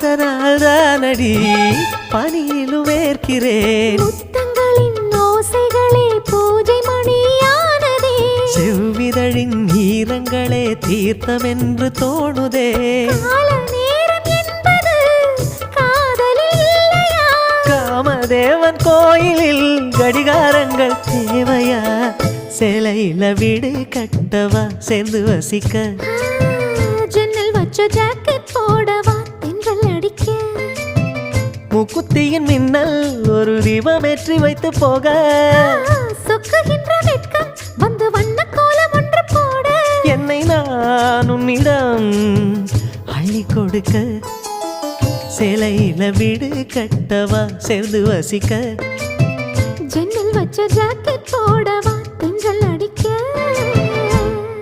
அதனால்தானடி பனியிலும் வேர்க்கிறேன். முத்தங்களின் ஓசைகளே பூஜை மணியானதே. செவ்விதழின் ஈரங்களே தீர்த்தமென்று தோணுதே. கால நேரம் என்பது காதலில் இல்லையா? காமதேவன் கோயிலில் கடிகாரங்கள் தேவையா? சேலையில வீடு கட்டவா சேர்ந்து வசிக்க? ஜன்னல் வச்ச ஜாக்கெட் போடவா தென்றல் அடிக்க? முக்குத்தியின் மின்னல் ஒரு தீபமேற்றி வைத்து போக. சொக்குகின்ற வெட்கம் வந்து வண்ண கோலம் ஒன்று போட. என்னை நான் உன்னிடம் அள்ளி கொடுக்க. சேலையில வீடு கட்டவா சேர்ந்து வசிக்க? ஜன்னல் வச்ச ஜாக்கெட் போடவா